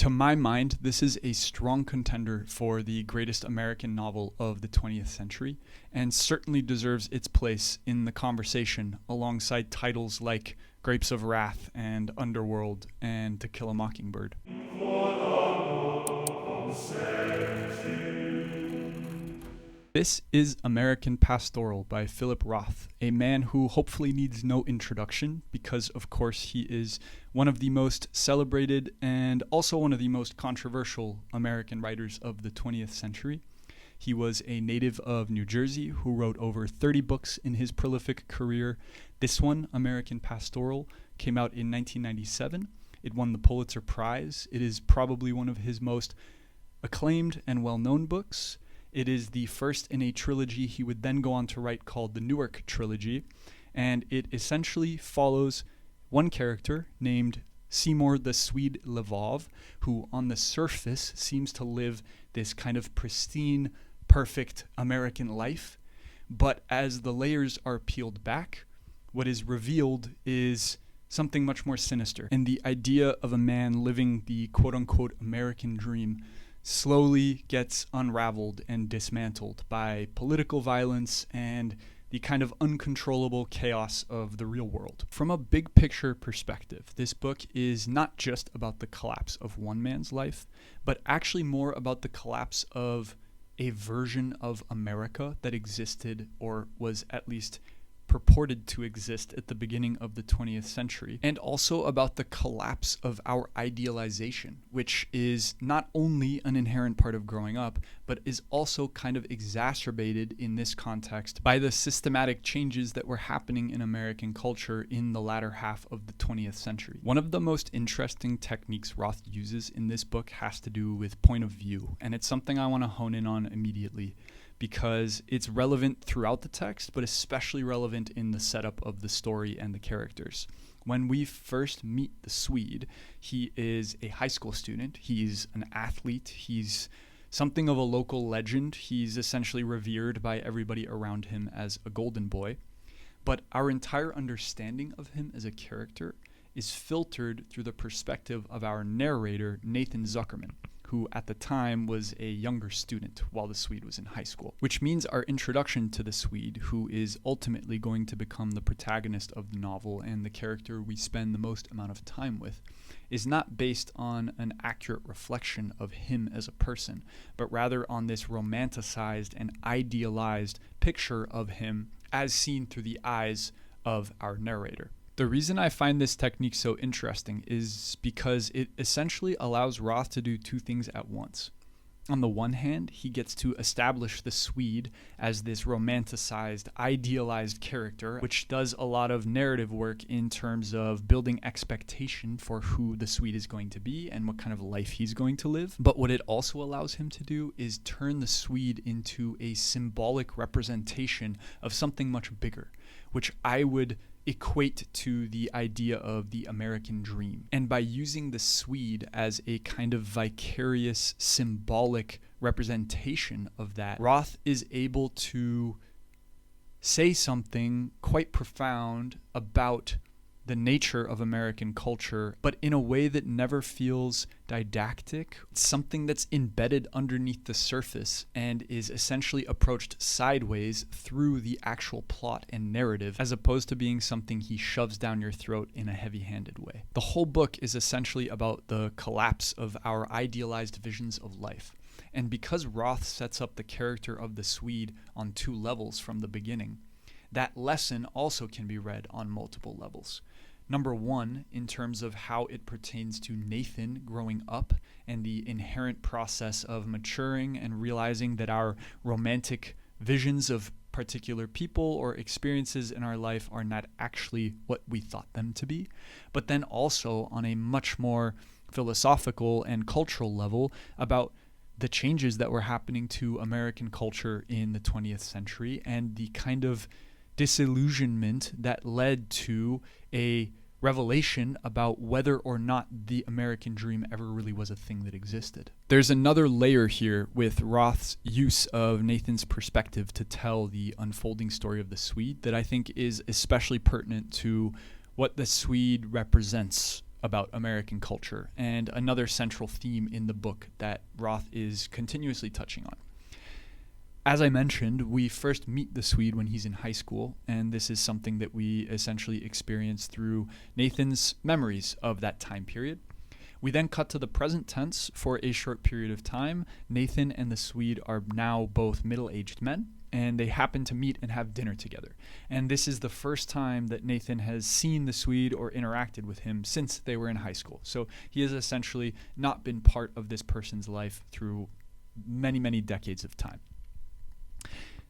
To my mind, this is a strong contender for the greatest American novel of the 20th century, and certainly deserves its place in the conversation alongside titles like Grapes of Wrath and Underworld and To Kill a Mockingbird. This is American Pastoral by Philip Roth, a man who hopefully needs no introduction because, of course, he is one of the most celebrated and also one of the most controversial American writers of the 20th century. He was a native of New Jersey who wrote over 30 books in his prolific career. This one, American Pastoral, came out in 1997. It won the Pulitzer Prize. It is probably one of his most acclaimed and well-known books. It is the first in a trilogy he would then go on to write called the Newark Trilogy, and it essentially follows one character named Seymour the Swede Lvov, who on the surface seems to live this kind of pristine, perfect American life, but as the layers are peeled back, what is revealed is something much more sinister, and the idea of a man living the quote-unquote American dream slowly gets unraveled and dismantled by political violence and the kind of uncontrollable chaos of the real world. From a big picture perspective, this book is not just about the collapse of one man's life, but actually more about the collapse of a version of America that existed or was at least purported to exist at the beginning of the 20th century, and also about the collapse of our idealization, which is not only an inherent part of growing up, but is also kind of exacerbated in this context by the systematic changes that were happening in American culture in the latter half of the 20th century. One of the most interesting techniques Roth uses in this book has to do with point of view, and it's something I want to hone in on immediately, because it's relevant throughout the text, but especially relevant in the setup of the story and the characters. When we first meet the Swede, he is a high school student, he's an athlete, he's something of a local legend, he's essentially revered by everybody around him as a golden boy, but our entire understanding of him as a character is filtered through the perspective of our narrator, Nathan Zuckerman, who at the time was a younger student while the Swede was in high school, which means our introduction to the Swede, who is ultimately going to become the protagonist of the novel and the character we spend the most amount of time with, is not based on an accurate reflection of him as a person, but rather on this romanticized and idealized picture of him as seen through the eyes of our narrator. The reason I find this technique so interesting is because it essentially allows Roth to do two things at once. On the one hand, he gets to establish the Swede as this romanticized, idealized character, which does a lot of narrative work in terms of building expectation for who the Swede is going to be and what kind of life he's going to live. But what it also allows him to do is turn the Swede into a symbolic representation of something much bigger, which I would equate to the idea of the American dream. And by using the Swede as a kind of vicarious, symbolic representation of that, Roth is able to say something quite profound about the nature of American culture, but in a way that never feels didactic. It's something that's embedded underneath the surface and is essentially approached sideways through the actual plot and narrative, as opposed to being something he shoves down your throat in a heavy-handed way. The whole book is essentially about the collapse of our idealized visions of life. And because Roth sets up the character of the Swede on two levels from the beginning, that lesson also can be read on multiple levels. Number one, in terms of how it pertains to Nathan growing up and the inherent process of maturing and realizing that our romantic visions of particular people or experiences in our life are not actually what we thought them to be. But then also on a much more philosophical and cultural level about the changes that were happening to American culture in the 20th century and the kind of disillusionment that led to a revelation about whether or not the American dream ever really was a thing that existed. There's another layer here with Roth's use of Nathan's perspective to tell the unfolding story of the Swede that I think is especially pertinent to what the Swede represents about American culture and another central theme in the book that Roth is continuously touching on. As I mentioned, we first meet the Swede when he's in high school, and this is something that we essentially experience through Nathan's memories of that time period. We then cut to the present tense for a short period of time. Nathan and the Swede are now both middle-aged men, and they happen to meet and have dinner together. And this is the first time that Nathan has seen the Swede or interacted with him since they were in high school. So he has essentially not been part of this person's life through many, many decades of time.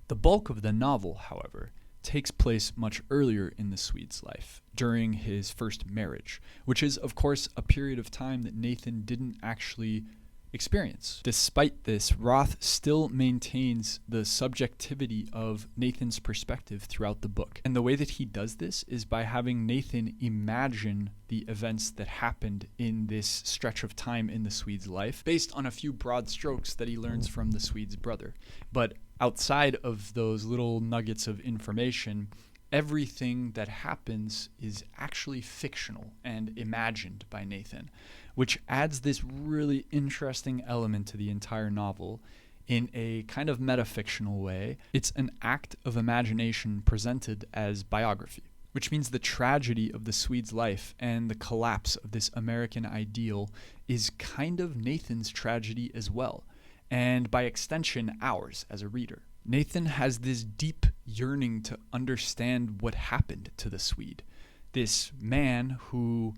The bulk of the novel, however, takes place much earlier in the Swede's life, during his first marriage, which is, of course, a period of time that Nathan didn't actually experience. Despite this, Roth still maintains the subjectivity of Nathan's perspective throughout the book. And the way that he does this is by having Nathan imagine the events that happened in this stretch of time in the Swede's life, based on a few broad strokes that he learns from the Swede's brother. But outside of those little nuggets of information, everything that happens is actually fictional and imagined by Nathan, which adds this really interesting element to the entire novel in a kind of metafictional way. It's an act of imagination presented as biography, which means the tragedy of the Swede's life and the collapse of this American ideal is kind of Nathan's tragedy as well, and by extension, ours as a reader. Nathan has this deep yearning to understand what happened to the Swede, this man who,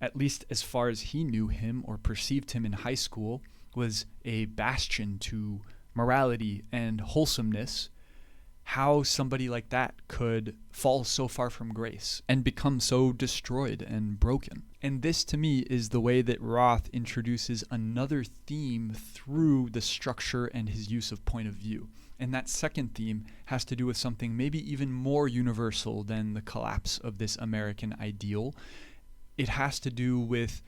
at least as far as he knew him or perceived him in high school, was a bastion to morality and wholesomeness. How somebody like that could fall so far from grace and become so destroyed and broken. And this, to me, is the way that Roth introduces another theme through the structure and his use of point of view. And that second theme has to do with something maybe even more universal than the collapse of this American ideal. It has to do with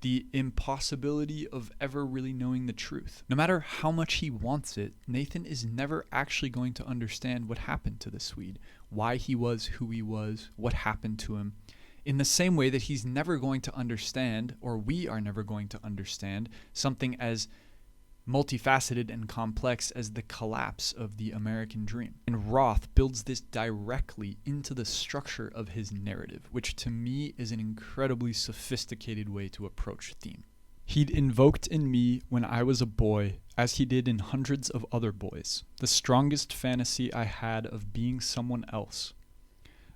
the impossibility of ever really knowing the truth. No matter how much he wants it, Nathan is never actually going to understand what happened to the Swede, why he was who he was, what happened to him, in the same way that he's never going to understand, or we are never going to understand, something as multifaceted and complex as the collapse of the American dream. And Roth builds this directly into the structure of his narrative, which to me is an incredibly sophisticated way to approach theme. He'd invoked in me when I was a boy, as he did in hundreds of other boys, the strongest fantasy I had of being someone else.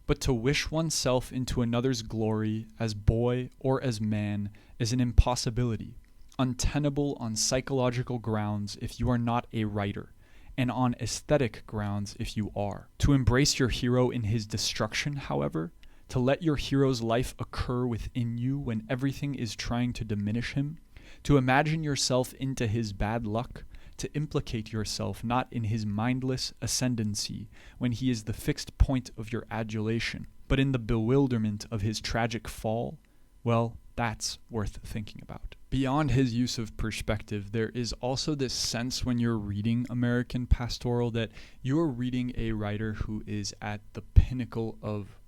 But to wish oneself into another's glory as boy or as man is an impossibility, untenable on psychological grounds if you are not a writer, and on aesthetic grounds if you are. To embrace your hero in his destruction, however, to let your hero's life occur within you when everything is trying to diminish him, to imagine yourself into his bad luck, to implicate yourself not in his mindless ascendancy when he is the fixed point of your adulation, but in the bewilderment of his tragic fall, well, that's worth thinking about. Beyond his use of perspective, there is also this sense when you're reading American Pastoral that you're reading a writer who is at the pinnacle of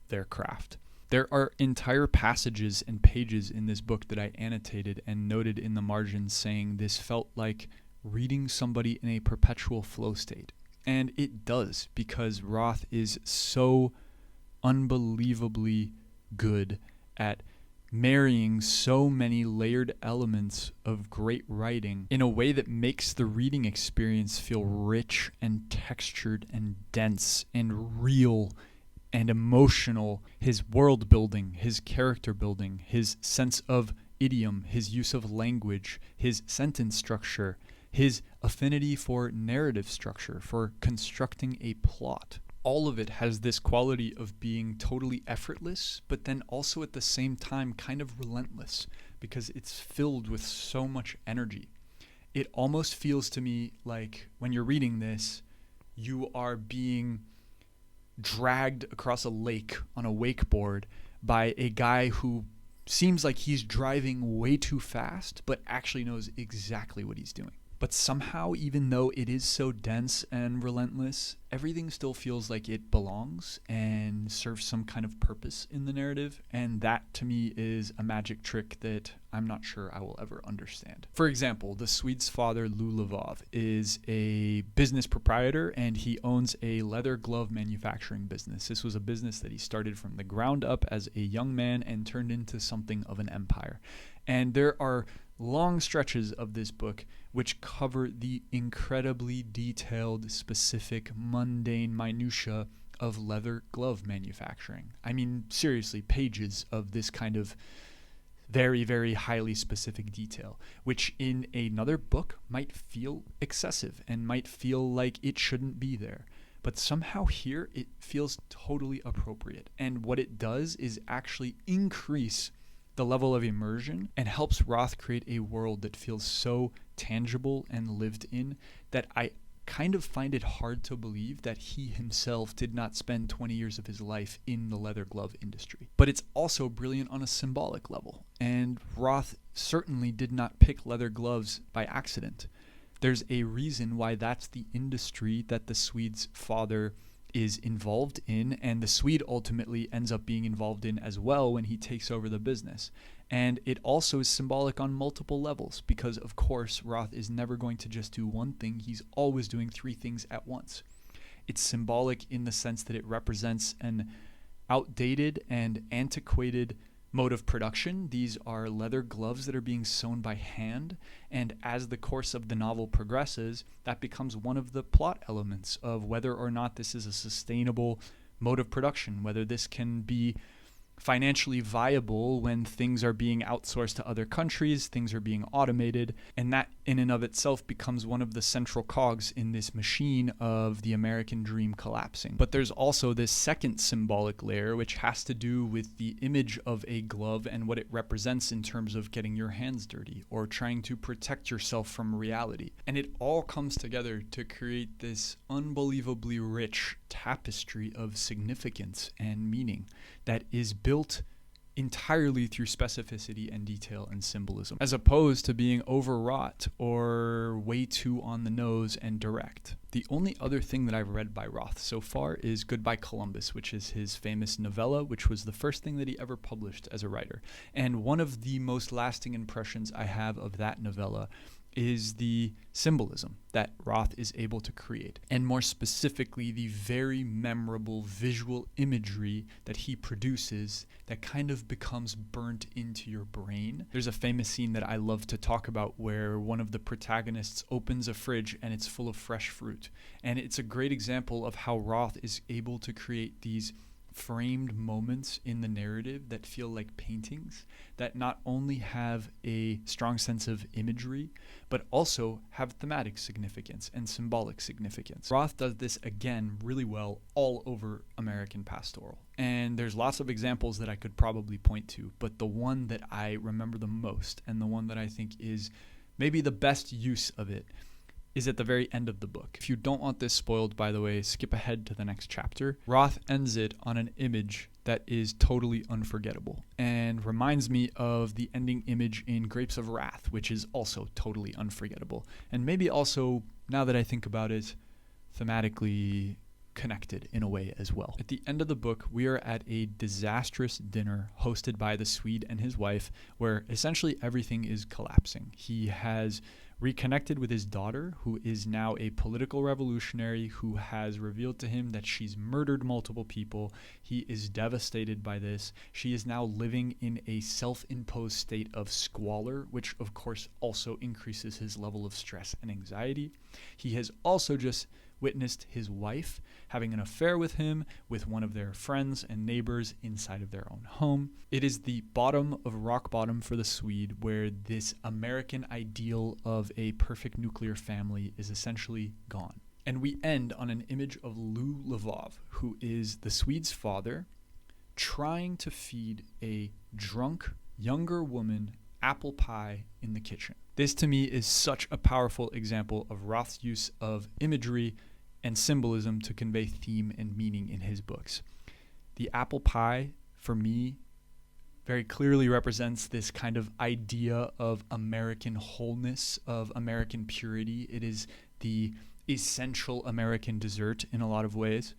their craft. There are entire passages and pages in this book that I annotated and noted in the margins saying this felt like reading somebody in a perpetual flow state. And it does, because Roth is so unbelievably good at marrying so many layered elements of great writing in a way that makes the reading experience feel rich and textured and dense and real and emotional. His world building, his character building, his sense of idiom, his use of language, his sentence structure, his affinity for narrative structure, for constructing a plot. All of it has this quality of being totally effortless, but then also at the same time kind of relentless, because it's filled with so much energy. It almost feels to me like when you're reading this, you are being dragged across a lake on a wakeboard by a guy who seems like he's driving way too fast, but actually knows exactly what he's doing. But somehow, even though it is so dense and relentless, everything still feels like it belongs and serves some kind of purpose in the narrative. And that, to me, is a magic trick that I'm not sure I will ever understand. For example, the Swede's father, Lou Lvov, is a business proprietor, and he owns a leather glove manufacturing business. This was a business that he started from the ground up as a young man and turned into something of an empire. And there are long stretches of this book which cover the incredibly detailed, specific, mundane minutia of leather glove manufacturing. I mean, seriously, pages of this kind of very, very highly specific detail, which in another book might feel excessive and might feel like it shouldn't be there. But somehow here it feels totally appropriate. And what it does is actually increase the level of immersion and helps Roth create a world that feels so tangible and lived in that I kind of find it hard to believe that he himself did not spend 20 years of his life in the leather glove industry. But it's also brilliant on a symbolic level, and Roth certainly did not pick leather gloves by accident. There's a reason why that's the industry that the Swede's father is involved in, and the Swede ultimately ends up being involved in as well when he takes over the business. And it also is symbolic on multiple levels because, of course, Roth is never going to just do one thing. He's always doing three things at once. It's symbolic in the sense that it represents an outdated and antiquated mode of production. These are leather gloves that are being sewn by hand, and as the course of the novel progresses, that becomes one of the plot elements of whether or not this is a sustainable mode of production, whether this can be financially viable when things are being outsourced to other countries, things are being automated, and that in and of itself becomes one of the central cogs in this machine of the American dream collapsing. But there's also this second symbolic layer which has to do with the image of a glove and what it represents in terms of getting your hands dirty or trying to protect yourself from reality. And it all comes together to create this unbelievably rich tapestry of significance and meaning that is built entirely through specificity and detail and symbolism, as opposed to being overwrought or way too on the nose and direct. The only other thing that I've read by Roth so far is Goodbye Columbus, which is his famous novella, which was the first thing that he ever published as a writer. And one of the most lasting impressions I have of that novella is the symbolism that Roth is able to create, and more specifically, the very memorable visual imagery that he produces that kind of becomes burnt into your brain. There's a famous scene that I love to talk about where one of the protagonists opens a fridge and it's full of fresh fruit. And it's a great example of how Roth is able to create these framed moments in the narrative that feel like paintings that not only have a strong sense of imagery, but also have thematic significance and symbolic significance. Roth does this again really well all over American Pastoral. And there's lots of examples that I could probably point to, but the one that I remember the most and the one that I think is maybe the best use of it is at the very end of the book. If you don't want this spoiled, by the way, skip ahead to the next chapter. Roth ends it on an image that is totally unforgettable and reminds me of the ending image in Grapes of Wrath, which is also totally unforgettable. And maybe also, now that I think about it, thematically connected in a way as well. At the end of the book, we are at a disastrous dinner hosted by the Swede and his wife, where essentially everything is collapsing. He has reconnected with his daughter, who is now a political revolutionary who has revealed to him that she's murdered multiple people. He is devastated by this. She is now living in a self-imposed state of squalor, which of course also increases his level of stress and anxiety. He has also just witnessed his wife having an affair with him, with one of their friends and neighbors inside of their own home. It is the bottom of rock bottom for the Swede, where this American ideal of a perfect nuclear family is essentially gone. And we end on an image of Lou Lvov, who is the Swede's father, trying to feed a drunk younger woman apple pie in the kitchen. This to me is such a powerful example of Roth's use of imagery and symbolism to convey theme and meaning in his books. The apple pie, for me, very clearly represents this kind of idea of American wholeness, of American purity. It is the essential American dessert in a lot of ways.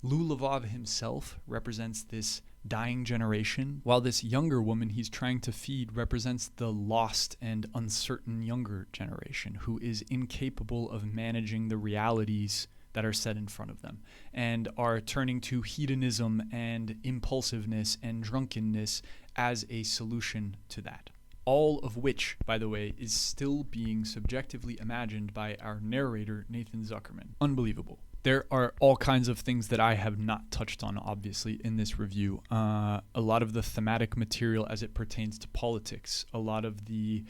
Lou Lvov himself represents this dying generation, while this younger woman he's trying to feed represents the lost and uncertain younger generation who is incapable of managing the realities that are set in front of them and are turning to hedonism and impulsiveness and drunkenness as a solution to that. All of which, by the way, is still being subjectively imagined by our narrator, Nathan Zuckerman. Unbelievable. There are all kinds of things that I have not touched on, obviously, in this review. A lot of the thematic material as it pertains to politics, a lot of the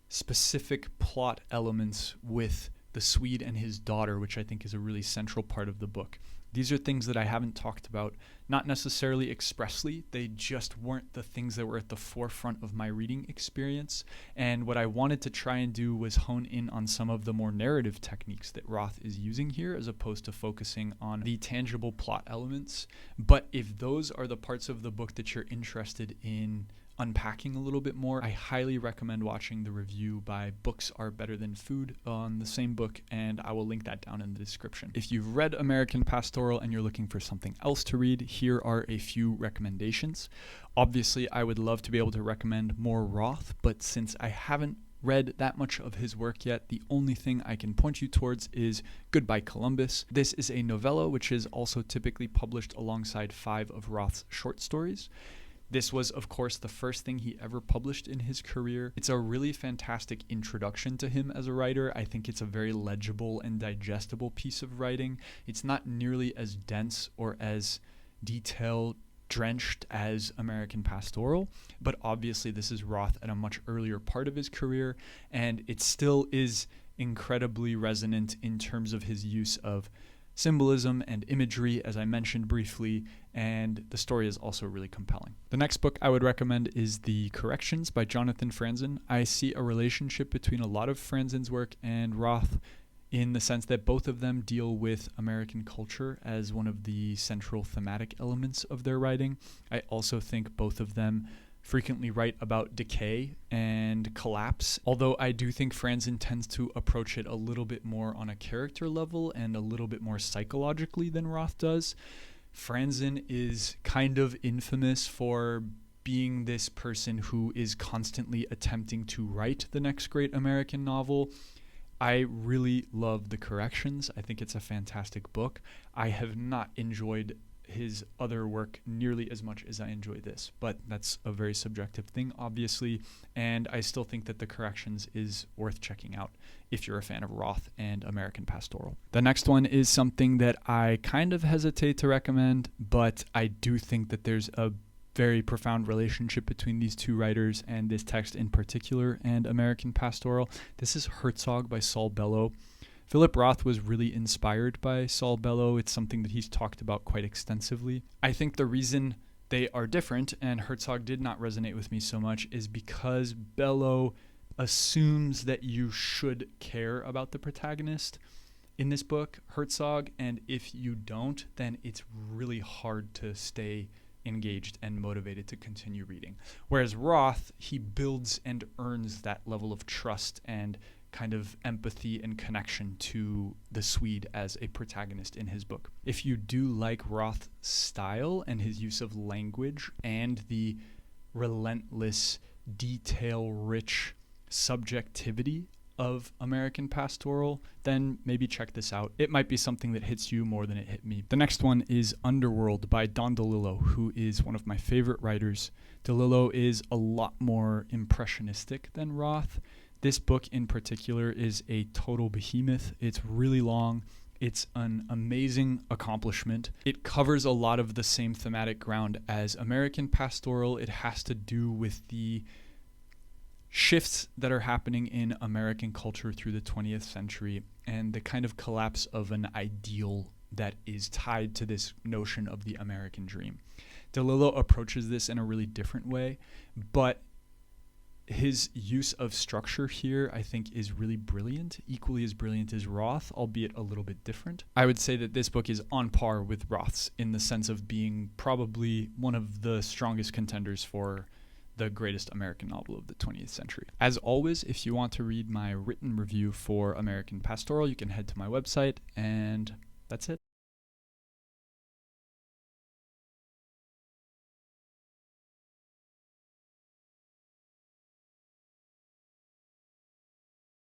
specific plot elements with the Swede and his daughter, which I think is a really central part of the book. These are things that I haven't talked about, not necessarily expressly. They just weren't the things that were at the forefront of my reading experience. And what I wanted to try and do was hone in on some of the more narrative techniques that Roth is using here, as opposed to focusing on the tangible plot elements. But if those are the parts of the book that you're interested in unpacking a little bit more, I highly recommend watching the review by Books Are Better Than Food on the same book, and I will link that down in the description. If you've read American Pastoral and you're looking for something else to read, here are a few recommendations. Obviously, I would love to be able to recommend more Roth, but since I haven't read that much of his work yet, the only thing I can point you towards is Goodbye Columbus. This is a novella which is also typically published alongside 5 of Roth's short stories. This was, of course, the first thing he ever published in his career. It's a really fantastic introduction to him as a writer. I think it's a very legible and digestible piece of writing. It's not nearly as dense or as detail-drenched as American Pastoral, but obviously this is Roth at a much earlier part of his career, and it still is incredibly resonant in terms of his use of symbolism and imagery, as I mentioned briefly, and the story is also really compelling. The next book I would recommend is The Corrections by Jonathan Franzen. I see a relationship between a lot of Franzen's work and Roth in the sense that both of them deal with American culture as one of the central thematic elements of their writing. I also think both of them frequently write about decay and collapse, although I do think Franzen tends to approach it a little bit more on a character level and a little bit more psychologically than Roth does. Franzen is kind of infamous for being this person who is constantly attempting to write the next great American novel. I really love The Corrections. I think it's a fantastic book. I have not enjoyed his other work nearly as much as I enjoy this, but that's a very subjective thing, obviously, and I still think that The Corrections is worth checking out if you're a fan of Roth and American Pastoral. The next one is something that I kind of hesitate to recommend, but I do think that there's a very profound relationship between these two writers and this text in particular and American Pastoral. This is Herzog by Saul Bellow. Philip Roth was really inspired by Saul Bellow. It's something that he's talked about quite extensively. I think the reason they are different, and Herzog did not resonate with me so much, is because Bellow assumes that you should care about the protagonist in this book, Herzog, and if you don't, then it's really hard to stay engaged and motivated to continue reading. Whereas Roth, he builds and earns that level of trust and kind of empathy and connection to the Swede as a protagonist in his book. If you do like Roth's style and his use of language and the relentless, detail-rich subjectivity of American Pastoral, then maybe check this out. It might be something that hits you more than it hit me. The next one is Underworld by DeLillo, who is one of my favorite writers. DeLillo is a lot more impressionistic than Roth. This book in particular is a total behemoth. It's really long. It's an amazing accomplishment. It covers a lot of the same thematic ground as American Pastoral. It has to do with the shifts that are happening in American culture through the 20th century and the kind of collapse of an ideal that is tied to this notion of the American dream. DeLillo approaches this in a really different way, but his use of structure here, I think, is really brilliant, equally as brilliant as Roth, albeit a little bit different. I would say that this book is on par with Roth's in the sense of being probably one of the strongest contenders for the greatest American novel of the 20th century. As always, if you want to read my written review for American Pastoral, you can head to my website, and that's it.